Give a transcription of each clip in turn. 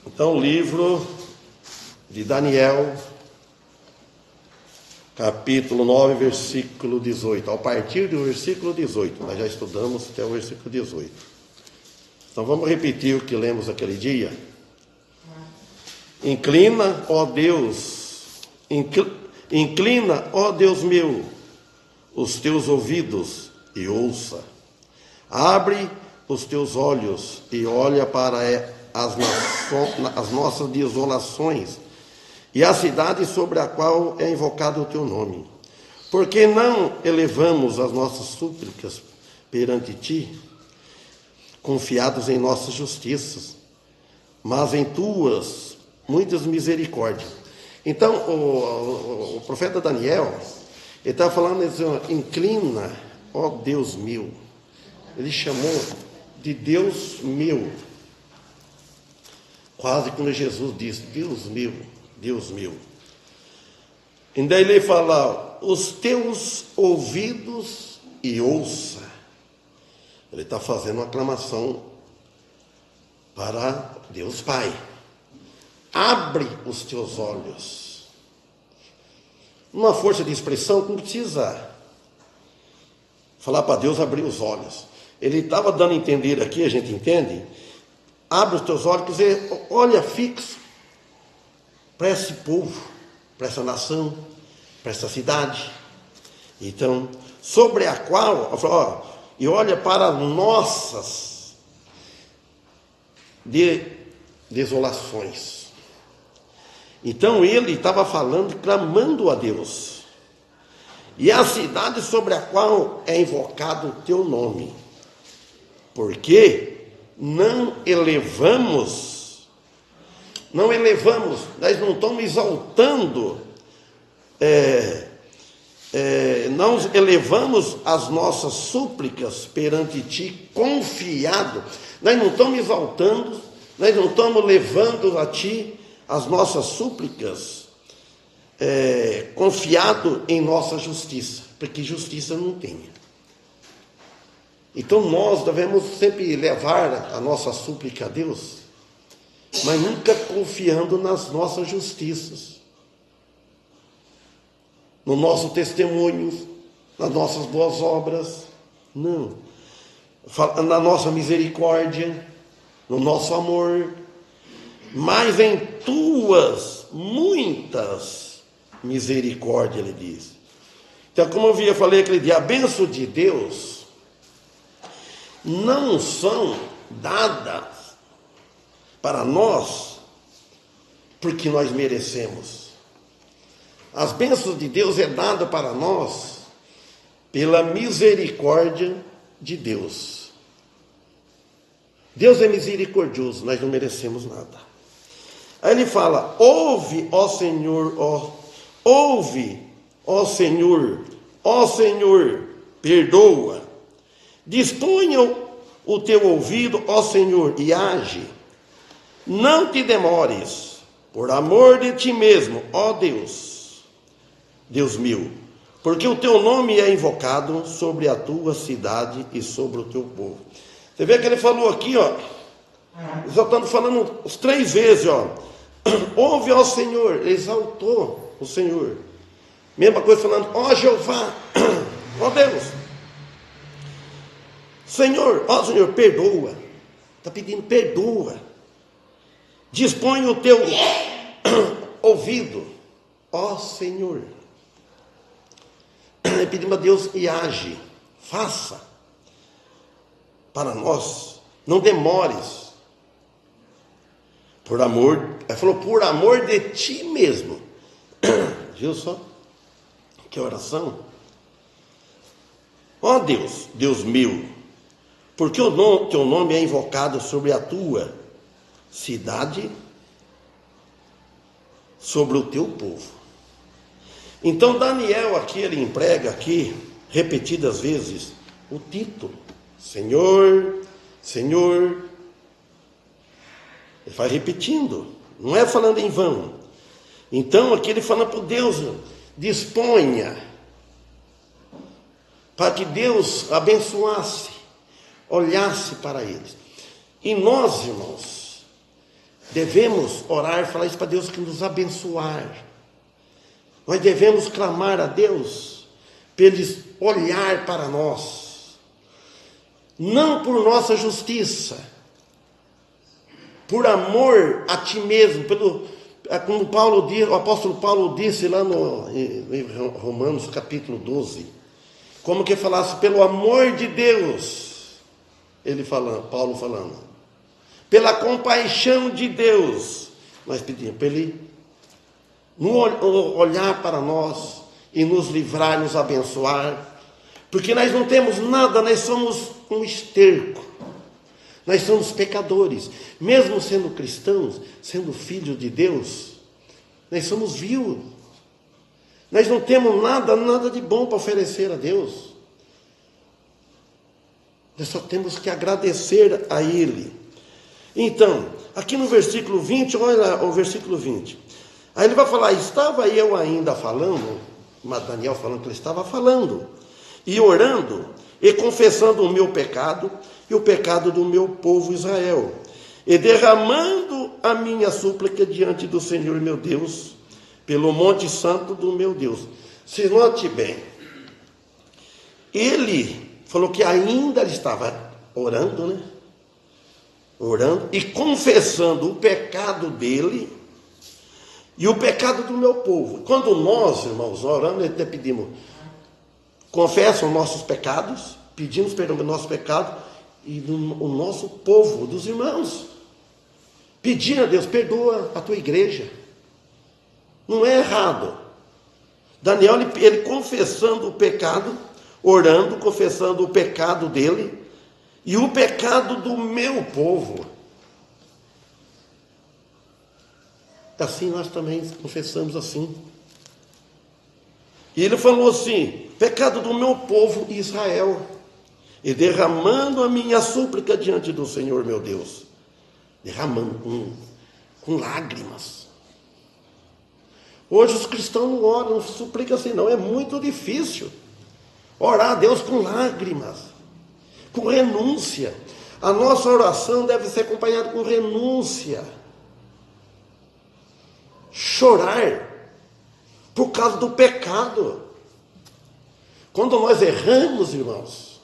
Então, o livro de Daniel, capítulo 9, versículo 18. A partir do versículo 18, nós já estudamos até o versículo 18. Então, vamos repetir o que lemos aquele dia. Inclina, ó Deus, inclina, ó Deus meu, os teus ouvidos e ouça. Abre os teus olhos e olha para as nossas desolações e a cidade sobre a qual é invocado o teu nome. Porque não elevamos as nossas súplicas perante ti, confiados em nossas justiças, mas em tuas muitas misericórdias. Então, o profeta Daniel, ele está falando assim, inclina, ó Deus meu. Ele chamou de Deus meu. Quase quando Jesus disse, Deus meu, Deus meu. E daí ele fala, os teus ouvidos e ouça. Ele está fazendo uma aclamação para Deus Pai. Abre os teus olhos. Uma força de expressão que não precisa falar para Deus abrir os olhos. Ele estava dando a entender aqui, a gente entende, abre os teus olhos, quer dizer, olha fixo para esse povo, para essa nação, para essa cidade. Então, sobre a qual, e olha para nossas desolações. Então, ele estava falando, clamando a Deus. E a cidade sobre a qual é invocado o teu nome. Porque não elevamos, nós não estamos exaltando, não elevamos as nossas súplicas perante ti, confiado, nós não estamos exaltando, nós não estamos levando a ti as nossas súplicas, confiado em nossa justiça, porque justiça não tem. Então nós devemos sempre levar a nossa súplica a Deus, mas nunca confiando nas nossas justiças, no nosso testemunho, nas nossas boas obras, não, na nossa misericórdia, no nosso amor, mas em tuas muitas misericórdias, ele diz. Então, como eu falei aquele dia, a bênção de Deus não são dadas para nós porque nós merecemos. As bênçãos de Deus é dada para nós pela misericórdia de Deus. Deus é misericordioso, nós não merecemos nada. Aí ele fala, ouve, ó Senhor, ó Senhor, perdoa. Disponha o teu ouvido, ó Senhor, e age. Não te demores, por amor de ti mesmo, ó Deus, Deus meu, porque o teu nome é invocado sobre a tua cidade e sobre o teu povo. Você vê que ele falou aqui, exaltando, falando os 3 vezes, ouve ao Senhor, ele exaltou o Senhor. Mesma coisa falando, ó Jeová, ó Deus. Senhor, ó Senhor, perdoa. Está pedindo, perdoa. Dispõe o teu ouvido, ó Senhor. Pedimos a Deus e age, faça para nós, não demores. Por amor, ele falou, por amor de ti mesmo. Viu só? Que oração. Ó Deus, Deus meu, porque teu nome é invocado sobre a tua cidade, sobre o teu povo. Então Daniel aqui, ele emprega aqui, repetidas vezes, o título, Senhor, Senhor. Ele vai repetindo, não é falando em vão. Então aqui ele fala para Deus, disponha, para que Deus abençoasse, olhasse para eles. E nós, irmãos, devemos orar, falar isso para Deus que nos abençoar. Nós devemos clamar a Deus para Ele olhar para nós, não por nossa justiça, por amor a Ti mesmo, como o apóstolo Paulo disse lá em Romanos capítulo 12, como que falasse pelo amor de Deus, Paulo falando, pela compaixão de Deus, nós pedimos para Ele olhar para nós e nos livrar, nos abençoar, porque nós não temos nada, nós somos um esterco, nós somos pecadores, mesmo sendo cristãos, sendo filhos de Deus, nós somos vil, nós não temos nada de bom para oferecer a Deus, nós só temos que agradecer a Ele. Então, aqui no versículo 20, olha lá, o versículo 20, aí ele vai falar, estava eu ainda falando, mas Daniel falando que ele estava falando, e orando, e confessando o meu pecado, e o pecado do meu povo Israel, e derramando a minha súplica diante do Senhor meu Deus, pelo monte santo do meu Deus. Se note bem, ele falou que ainda ele estava orando, né? Orando e confessando o pecado dele e o pecado do meu povo. Quando nós, irmãos, oramos, até pedimos, confessam nossos pecados, pedimos perdão pelo nosso pecado e o nosso povo, dos irmãos. Pedir a Deus, perdoa a tua igreja. Não é errado. Daniel, ele confessando o pecado, orando, confessando o pecado dele e o pecado do meu povo. Assim nós também confessamos assim. E ele falou assim, pecado do meu povo Israel, e derramando a minha súplica diante do Senhor meu Deus, derramando com lágrimas. Hoje os cristãos não oram, não suplicam assim não, é muito difícil orar a Deus com lágrimas, com renúncia. A nossa oração deve ser acompanhada com renúncia, chorar por causa do pecado. Quando nós erramos, irmãos,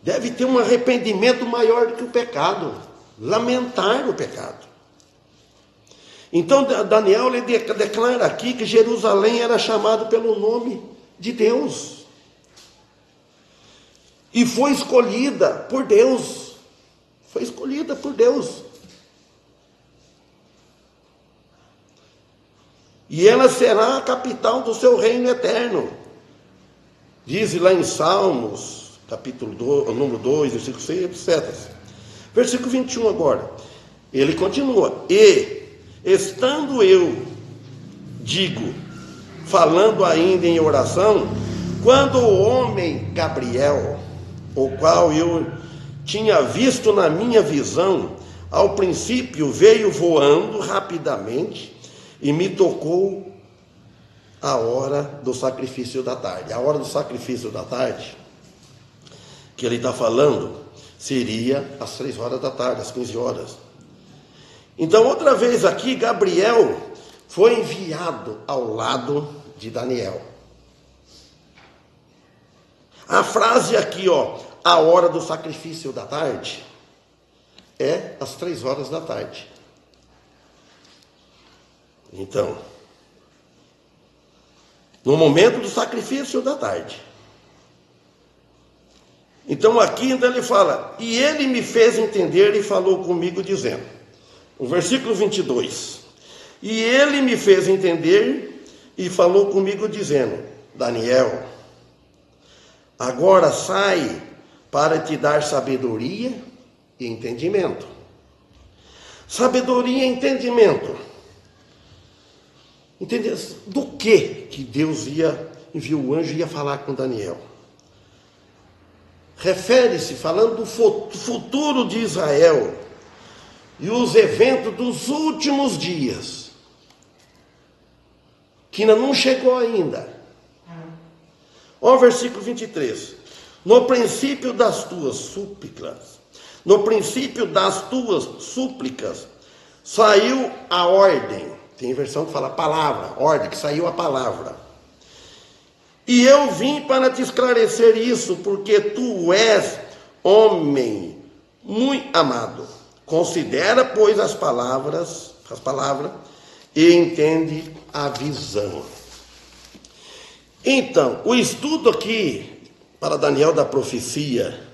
deve ter um arrependimento maior do que o pecado, lamentar o pecado. Então Daniel ele declara aqui que Jerusalém era chamado pelo nome de Deus e foi escolhida por Deus. Foi escolhida por Deus. E ela será a capital do seu reino eterno. Diz lá em Salmos, capítulo 2, número 2, versículo 6, etc. Versículo 21 agora. Ele continua. E, estando eu, falando ainda em oração, quando o homem Gabriel, o qual eu tinha visto na minha visão, ao princípio veio voando rapidamente, e me tocou a hora do sacrifício da tarde. A hora do sacrifício da tarde, que ele está falando, seria às 3 horas da tarde, às 15 horas. Então, outra vez aqui, Gabriel foi enviado ao lado de Daniel. A frase aqui, a hora do sacrifício da tarde, é às 3 horas da tarde. Então, no momento do sacrifício da tarde. Então aqui ainda ele fala, e ele me fez entender e falou comigo dizendo, o versículo 22, e ele me fez entender e falou comigo dizendo, Daniel, agora sai para te dar sabedoria e entendimento. Sabedoria e entendimento. Entendeu? Do que Deus enviou o anjo e ia falar com Daniel? Refere-se, falando do futuro de Israel e os eventos dos últimos dias, que ainda não chegou ainda. Olha o versículo 23. No princípio das tuas súplicas, saiu a ordem. Tem versão que fala palavra, ordem, que saiu a palavra. E eu vim para te esclarecer isso, porque tu és homem muito amado. Considera, pois, as palavras, e entende a visão. Então, o estudo aqui, para Daniel, da profecia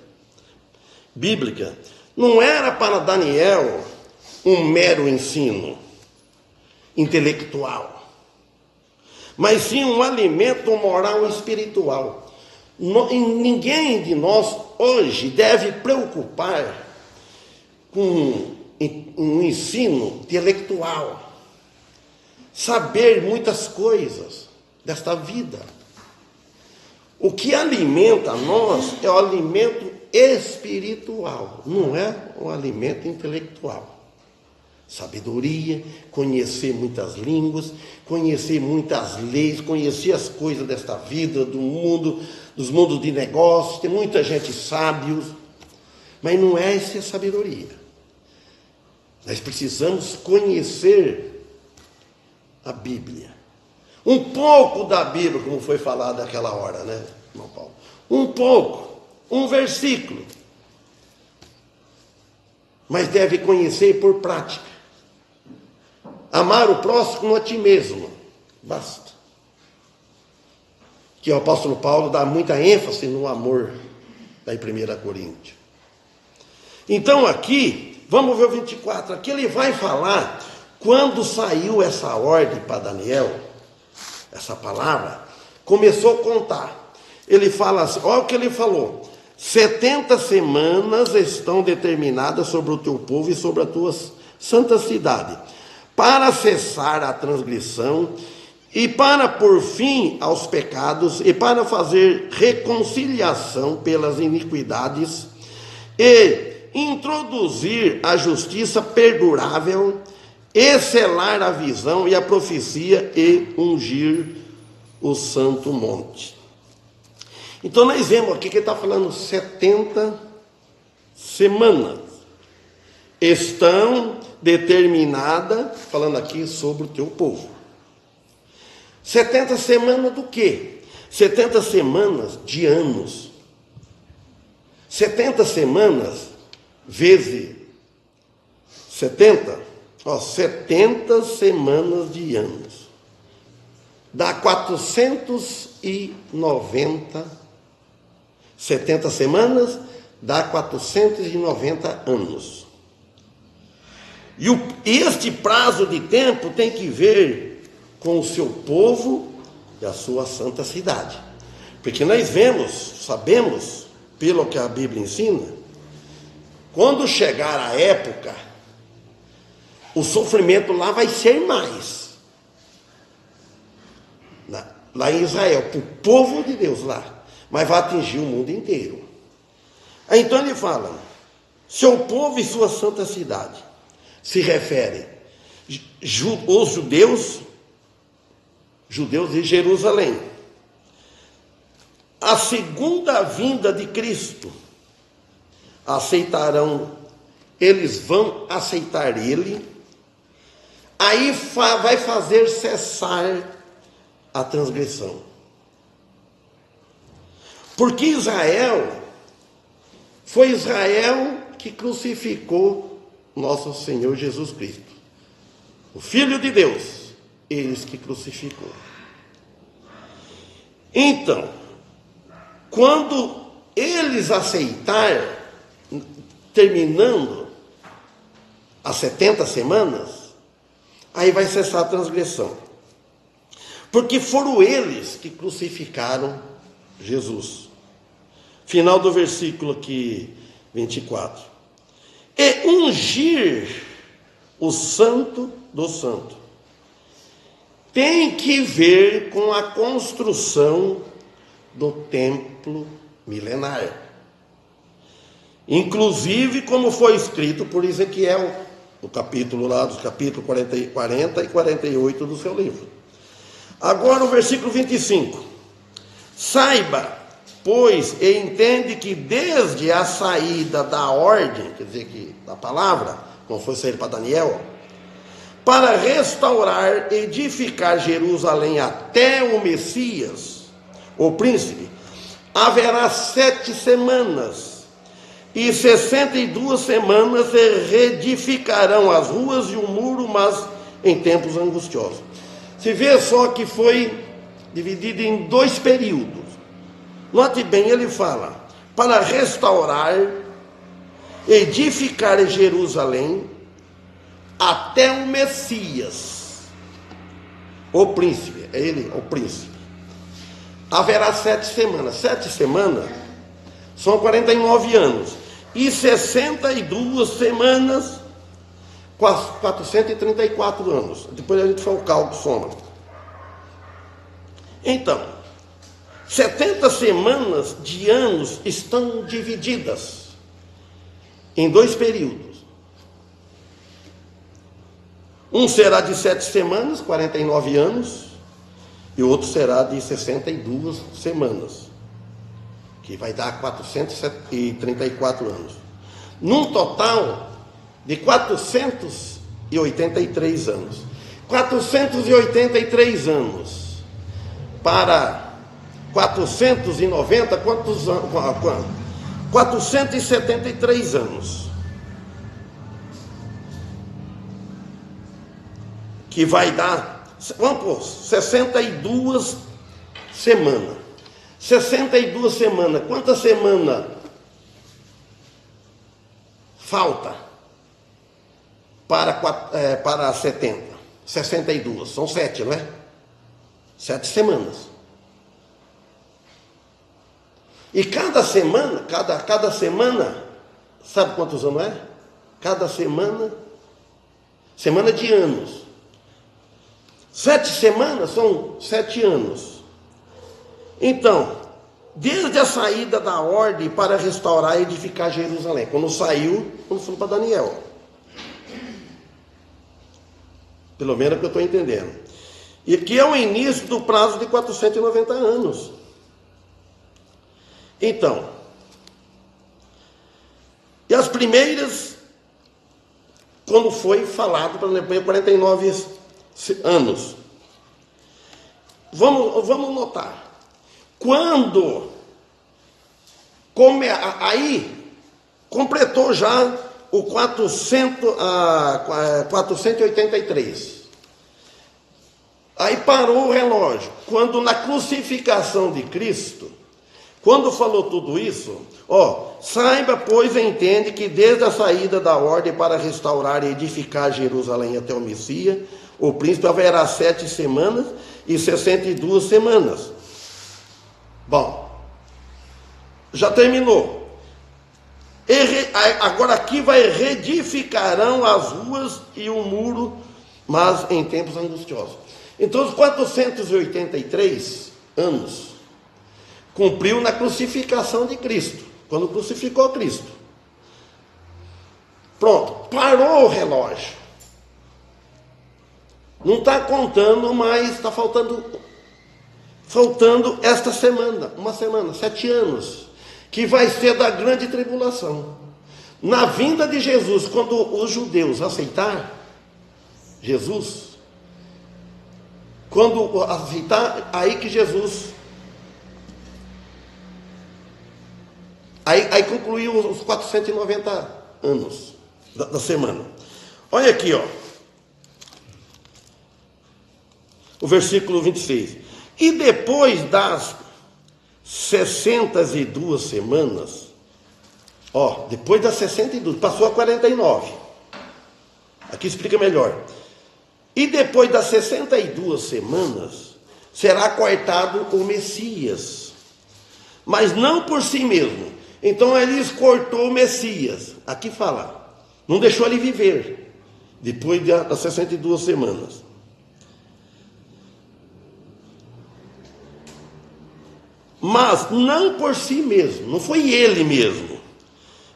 bíblica, não era para Daniel um mero ensino intelectual, mas sim um alimento moral e espiritual. Ninguém de nós hoje deve preocupar com um ensino intelectual, saber muitas coisas desta vida. O que alimenta nós é o alimento espiritual, não é o alimento intelectual. Sabedoria, conhecer muitas línguas, conhecer muitas leis, conhecer as coisas desta vida, do mundo, dos mundos de negócios. Tem muita gente sábia, mas não é essa a sabedoria. Nós precisamos conhecer a Bíblia. Um pouco da Bíblia, como foi falado naquela hora, né, irmão Paulo? Um pouco, um versículo. Mas deve conhecer por prática. Amar o próximo como a ti mesmo, basta. Que o apóstolo Paulo dá muita ênfase no amor, da 1 Coríntios. Então aqui, vamos ver o 24, aqui ele vai falar, quando saiu essa ordem para Daniel, essa palavra, começou a contar. Ele fala assim, olha o que ele falou: 70 semanas estão determinadas sobre o teu povo e sobre a tua santa cidade, para cessar a transgressão e para pôr fim aos pecados e para fazer reconciliação pelas iniquidades e introduzir a justiça perdurável e selar a visão e a profecia e ungir o santo monte. Então nós vemos aqui que ele está falando 70 semanas. Estão determinadas, falando aqui sobre o teu povo. 70 semanas do quê? 70 semanas de anos. 70 semanas vezes 70, 70 semanas de anos. Dá 490. 70 semanas dá 490 anos. E este prazo de tempo tem que ver com o seu povo e a sua santa cidade. Porque nós sabemos, pelo que a Bíblia ensina, quando chegar a época, o sofrimento lá vai ser mais. Lá em Israel, para o povo de Deus lá, mas vai atingir o mundo inteiro. Aí então ele fala, seu povo e sua santa cidade, se refere os judeus de Jerusalém. A segunda vinda de Cristo, eles vão aceitar ele, aí vai fazer cessar a transgressão. Porque foi Israel que crucificou nosso Senhor Jesus Cristo, o Filho de Deus, eles que crucificou. Então, quando eles aceitarem, terminando as 70 semanas, aí vai cessar a transgressão. Porque foram eles que crucificaram Jesus. Final do versículo aqui, 24. E ungir o santo do santo. Tem que ver com a construção do templo milenar. Inclusive, como foi escrito por Ezequiel, no capítulo lá, dos capítulos 40 e 48 do seu livro. Agora o versículo 25. Saiba, pois, e entende que desde a saída da ordem, quer dizer, que da palavra, como foi sair para Daniel, para restaurar, edificar Jerusalém até o Messias, o príncipe, haverá 7 semanas, e 62 semanas se reedificarão as ruas e o muro, mas em tempos angustiosos. Se vê só que foi dividido em 2 períodos. Note bem, ele fala, para restaurar, edificar Jerusalém, até o Messias, o príncipe, é ele, o príncipe. Haverá 7 semanas. 7 semanas são 49 anos. E 62 semanas, 434 anos. Depois a gente faz o cálculo, soma. Então, 70 semanas de anos estão divididas em 2 períodos. Um será de 7 semanas, 49 anos, e o outro será de 62 semanas, que vai dar 434 anos. Num total de 483 anos. 483 anos para 490, quantos anos? 473 anos. Que vai dar, vamos pôr, 62 semanas. 62 semanas. Quantas semanas falta para 70? 62. São 7, não é? 7 semanas. E cada semana, cada semana, sabe quantos anos é? Cada semana de anos. 7 semanas são 7 anos. Então, desde a saída da ordem para restaurar e edificar Jerusalém, quando foi para Daniel. Pelo menos é o que eu estou entendendo. E que é o início do prazo de 490 anos. Então, e as primeiras, quando foi falado para 49 anos. Vamos notar. Quando aí completou já o 483. Aí parou o relógio. Quando na crucificação de Cristo, quando falou tudo isso, saiba, pois, entende que desde a saída da ordem para restaurar e edificar Jerusalém até o Messias, o príncipe, haverá 7 semanas e 62 semanas. Bom, já terminou. Agora aqui vai reedificarão as ruas e o muro, mas em tempos angustiosos. Então, os 483 anos cumpriu na crucificação de Cristo, quando crucificou Cristo. Pronto, parou o relógio. Não está contando, mas está faltando esta semana, uma semana, 7 anos, que vai ser da grande tribulação. Na vinda de Jesus, quando os judeus aceitar Jesus, quando aceitar, aí que Jesus, aí concluiu os 490 anos da semana. Olha aqui, o versículo 26. E depois das 62 semanas, depois das 62, passou a 49. Aqui explica melhor. E depois das 62 semanas, será cortado o Messias, mas não por si mesmo. Então ele cortou o Messias. Aqui fala, não deixou ele viver, depois das 62 semanas. Mas não por si mesmo, não foi ele mesmo.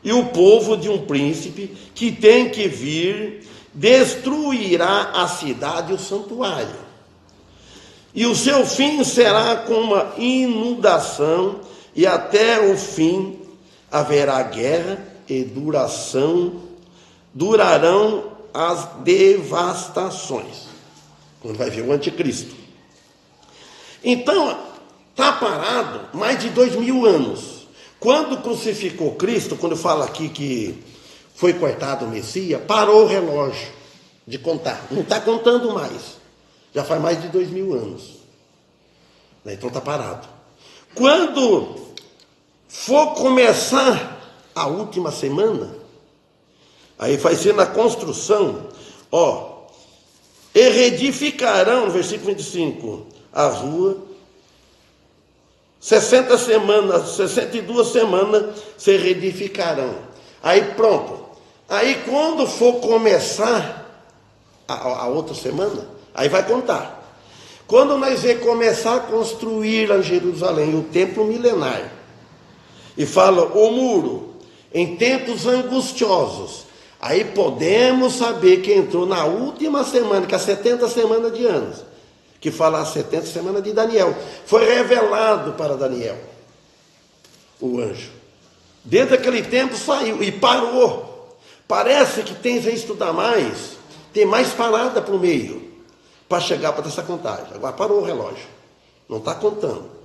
E o povo de um príncipe que tem que vir destruirá a cidade e o santuário. E o seu fim será com uma inundação, e até o fim haverá guerra e durarão as devastações. Quando vai vir o anticristo. Então, está parado mais de 2000 anos. Quando crucificou Cristo, quando fala aqui que foi cortado o Messias, parou o relógio de contar. Não está contando mais. Já faz mais de 2000 anos. Então está parado. Quando for começar a última semana, aí vai ser na construção, e reedificarão, no versículo 25, a rua, 60 semanas, 62 semanas se reedificarão. Aí pronto. Aí quando for começar a outra semana, aí vai contar. Quando nós vamos começar a construir lá em Jerusalém o templo milenar, e fala o muro, em tempos angustiosos, aí podemos saber que entrou na última semana, que é 70 semanas de anos, que fala as 70 semanas de Daniel. Foi revelado para Daniel, o anjo. Desde aquele tempo saiu e parou. Parece que tem que estudar mais, tem mais parada para o meio, para chegar para essa contagem. Agora parou o relógio, não está contando.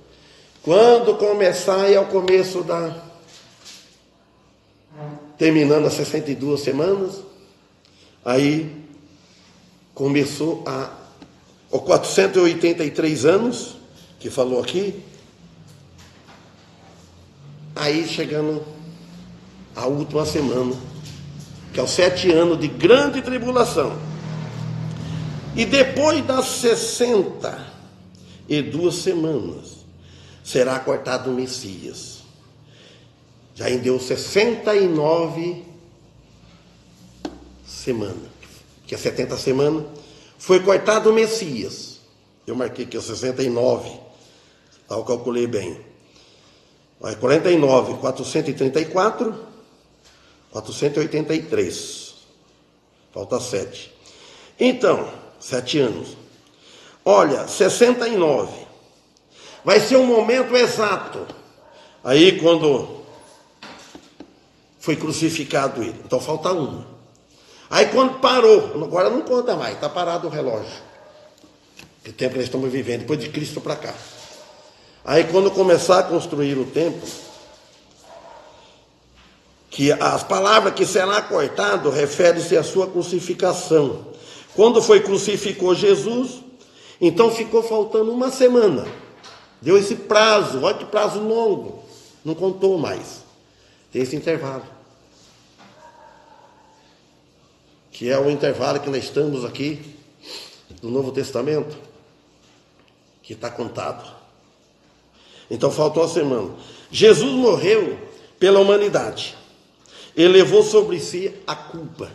Quando começar, é o começo terminando as 62 semanas, aí começou os 483 anos, que falou aqui, aí chegando a última semana, que é os 7 anos de grande tribulação. E depois das 62 semanas, será cortado o Messias. Já deu 69 semanas, que é 70 semanas, foi cortado o Messias. Eu marquei aqui, 69, eu calculei bem. 49, 434, 483. Falta 7. Então, 7 anos. Olha, 69. Vai ser um momento exato. Aí quando foi crucificado ele. Então falta uma. Aí quando parou, agora não conta mais, está parado o relógio. Que tempo que nós estamos vivendo, depois de Cristo para cá. Aí quando começar a construir o templo, que as palavras que será cortado refere-se à sua crucificação. Quando crucificou Jesus, então ficou faltando uma semana. Deu esse prazo, olha que prazo longo. Não contou mais. Tem esse intervalo. Que é o intervalo que nós estamos aqui no Novo Testamento, que está contado. Então faltou uma semana. Jesus morreu pela humanidade. Ele levou sobre si a culpa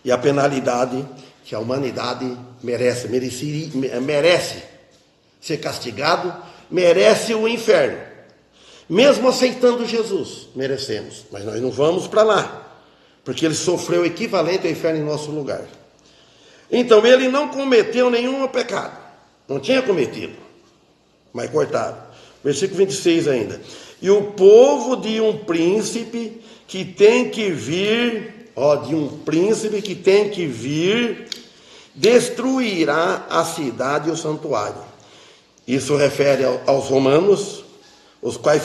e a penalidade que a humanidade merece ser castigado, merece o inferno. Mesmo aceitando Jesus, merecemos. Mas nós não vamos para lá, porque ele sofreu o equivalente ao inferno em nosso lugar. Então ele não cometeu nenhum pecado. Não tinha cometido, mas cortaram. Versículo 26 ainda. E o povo de um príncipe que tem que vir, destruirá a cidade e o santuário. Isso refere aos romanos, os quais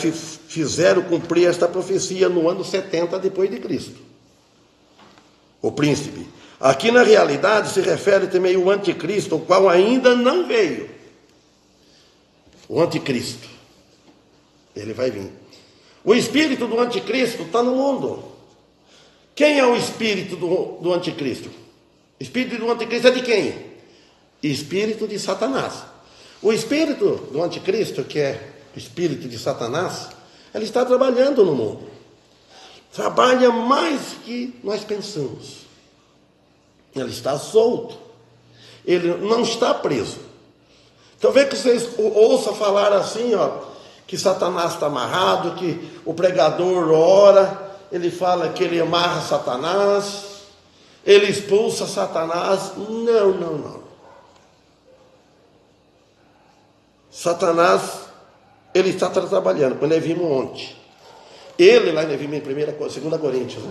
fizeram cumprir esta profecia no ano 70 depois de Cristo. O príncipe. Aqui na realidade se refere também ao anticristo, o qual ainda não veio. O anticristo. Ele vai vir. O espírito do anticristo está no mundo. Quem é o espírito do anticristo? O espírito do anticristo é de quem? Espírito de Satanás. O espírito do anticristo, que é o espírito de Satanás, ele está trabalhando no mundo. Trabalha mais que nós pensamos. Ele está solto. Ele não está preso. Então vê que vocês ouçam falar assim, que Satanás está amarrado, que o pregador ora, ele fala que ele amarra Satanás, ele expulsa Satanás. Não. Satanás, ele está trabalhando, quando nós vimos ontem. Ele, lá nós vimos em 2 Coríntios,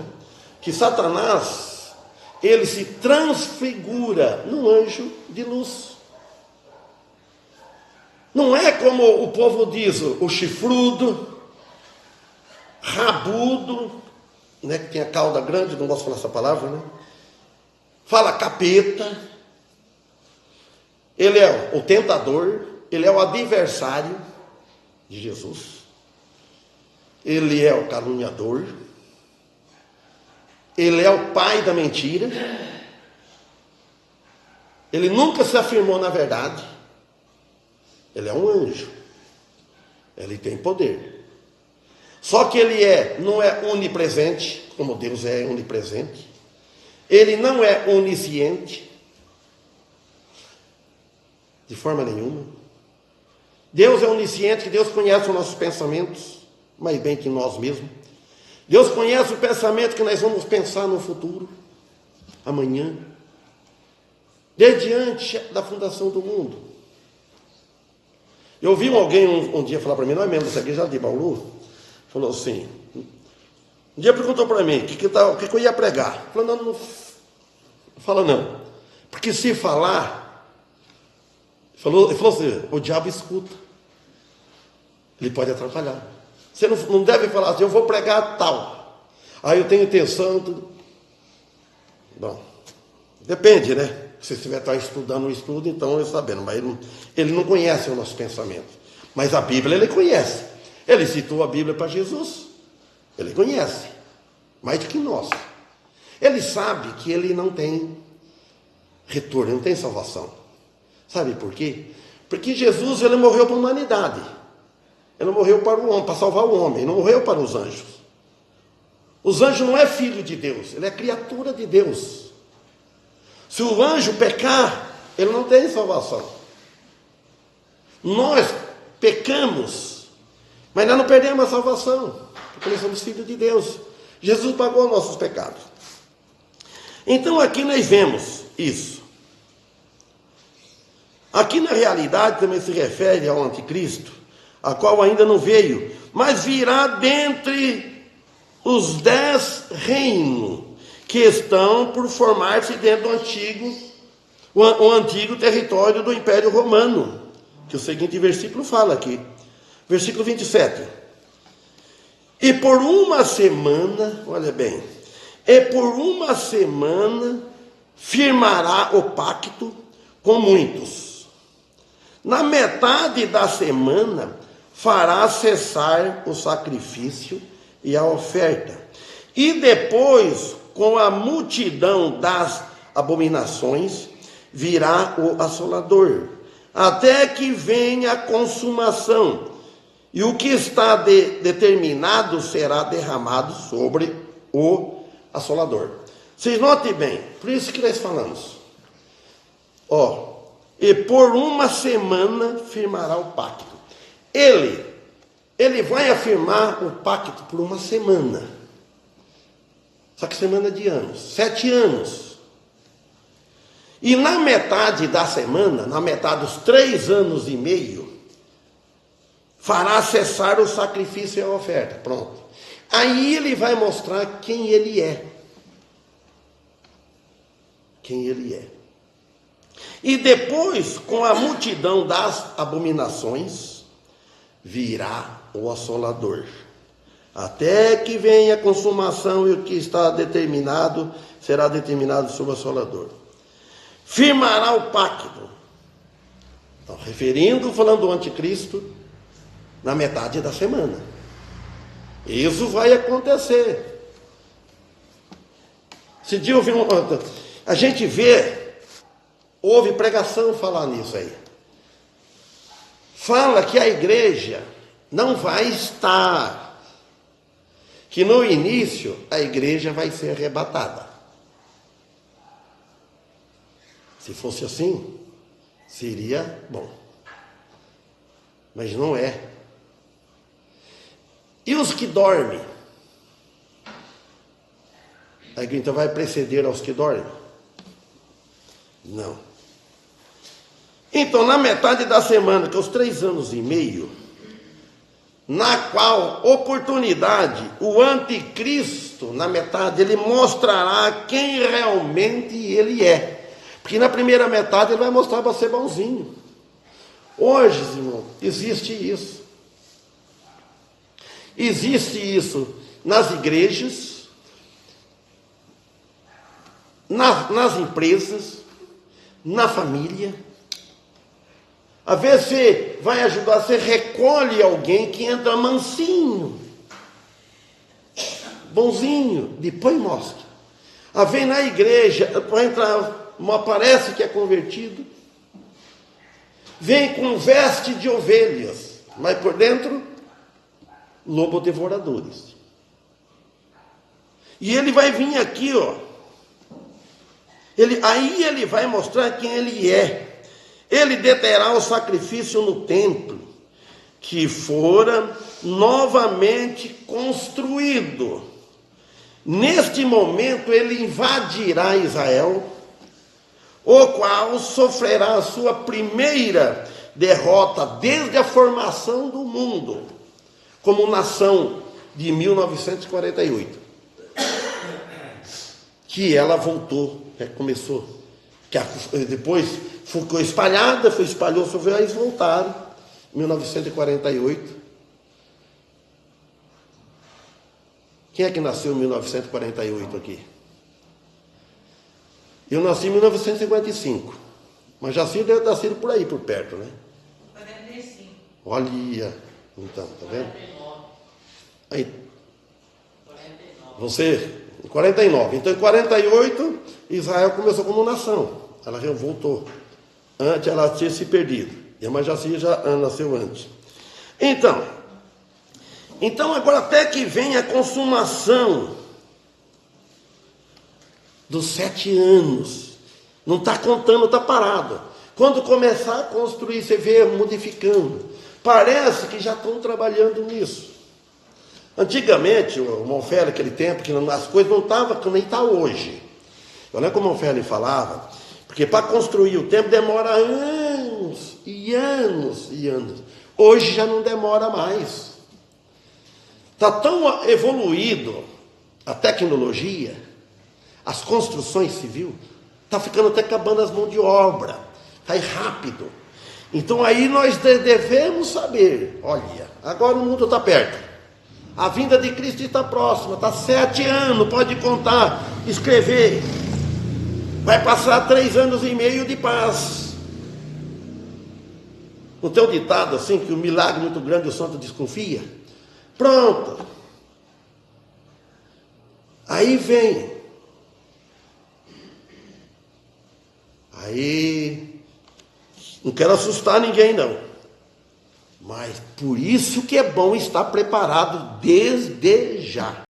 que Satanás, ele se transfigura num anjo de luz. Não é como o povo diz, o chifrudo, rabudo, né, que tem a cauda grande, não gosto de falar essa palavra, né? Fala capeta. Ele é o tentador, ele é o adversário de Jesus. Ele é o caluniador. Ele é o pai da mentira. Ele nunca se afirmou na verdade. Ele é um anjo. Ele tem poder. Só que ele não é onipresente, como Deus é onipresente. Ele não é onisciente, de forma nenhuma. Deus é onisciente, que Deus conhece os nossos pensamentos, mais bem que nós mesmos. Deus conhece o pensamento que nós vamos pensar no futuro, amanhã, desde antes da fundação do mundo. Eu ouvi alguém um dia falar para mim, não é mesmo dessa igreja de Bauru, falou assim, um dia perguntou para mim, o que eu ia pregar? Falou, não fala não, porque se falar, ele falou assim, o diabo escuta, ele pode atrapalhar. Você não deve falar assim, eu vou pregar tal, aí eu tenho intenção, tudo. Bom, depende, né? Se você estiver estudando um estudo, então eu sabendo, mas ele não conhece o nosso pensamento. Mas a Bíblia ele conhece. Ele citou a Bíblia para Jesus. Ele conhece, mais do que nós. Ele sabe que ele não tem retorno, não tem salvação. Sabe por quê? Porque Jesus ele morreu para a humanidade. Ele não morreu para o homem, para salvar o homem. Ele não morreu para os anjos. Os anjos não é filho de Deus, ele é criatura de Deus. Se o anjo pecar, ele não tem salvação. Nós pecamos, mas nós não perdemos a salvação, porque nós somos filhos de Deus. Jesus pagou os nossos pecados. Então aqui nós vemos isso. Aqui na realidade também se refere ao anticristo, a qual ainda não veio, mas virá dentre os 10 reinos que estão por formar-se dentro do antigo território do Império Romano, que o seguinte versículo fala aqui, versículo 27. E por uma semana, olha bem, e por uma semana firmará o pacto com muitos. Na metade da semana fará cessar o sacrifício e a oferta. E depois, com a multidão das abominações, virá o assolador, até que venha a consumação, e o que está determinado será derramado sobre o assolador. Vocês notem bem, por isso que nós falamos. E por uma semana firmará o pacto. Ele vai afirmar o pacto por uma semana. Só que semana de anos, 7 anos. E na metade da semana, na metade dos 3 anos e meio, fará cessar o sacrifício e a oferta. Pronto. Aí ele vai mostrar quem ele é. Quem ele é. E depois, com a multidão das abominações, virá o assolador. Até que venha a consumação e o que está determinado, será determinado sobre o assolador. Firmará o pacto. Então, falando do anticristo, na metade da semana. Isso vai acontecer. Esse dia eu vi a gente houve pregação falar nisso aí. Fala que a igreja não vai estar, que no início a igreja vai ser arrebatada. Se fosse assim, seria bom. Mas não é. E os que dormem? A igreja então vai preceder aos que dormem? Não. Então, na metade da semana, que é os 3 anos e meio, na qual oportunidade o anticristo, na metade, ele mostrará quem realmente ele é. Porque na primeira metade ele vai mostrar para ser bonzinho. Hoje, irmão, existe isso. Existe isso nas igrejas, nas empresas, na família. Às vezes você vai ajudar, você recolhe alguém que entra mansinho, bonzinho, depois mostra. Às vezes na igreja, vai entrar, parece que é convertido, vem com veste de ovelhas, mas por dentro, lobo devoradores. E ele vai vir aqui, ó. Aí ele vai mostrar quem ele é. Ele deterá o sacrifício no templo, que fora novamente construído. Neste momento ele invadirá Israel, o qual sofrerá a sua primeira derrota desde a formação do mundo, como nação de 1948. Que ela voltou, começou, depois ficou espalhada, espalhou, sofreu, aí eles voltaram, em 1948. Quem é que nasceu em 1948 aqui? Eu nasci em 1955, mas Jacir deve ter nascido por aí, por perto, né? 45. Olha, então, tá vendo? 49. Aí, 49. você, em 49. Então, em 48, Israel começou como nação. Ela voltou. Antes ela tinha se perdido. E a Jacir já nasceu antes. Então agora até que vem a consumação dos 7 anos. Não está contando, está parado. Quando começar a construir, você vê modificando. Parece que já estão trabalhando nisso. Antigamente, o Monfort, aquele tempo, que as coisas não estavam como nem está hoje. Eu lembro como o Monfort falava, porque para construir o templo demora anos e anos e anos. Hoje já não demora mais. Está tão evoluído a tecnologia, as construções civil, está ficando até acabando as mãos de obra. Está rápido. Então aí nós devemos saber, olha, agora o mundo está perto. A vinda de Cristo está próxima, está 7 anos, pode contar, escrever. Vai passar 3 anos e meio de paz. Não tem um ditado assim, que o milagre muito grande o santo desconfia? Pronto. Aí vem. Aí, não quero assustar ninguém não. Mas por isso que é bom estar preparado desde já.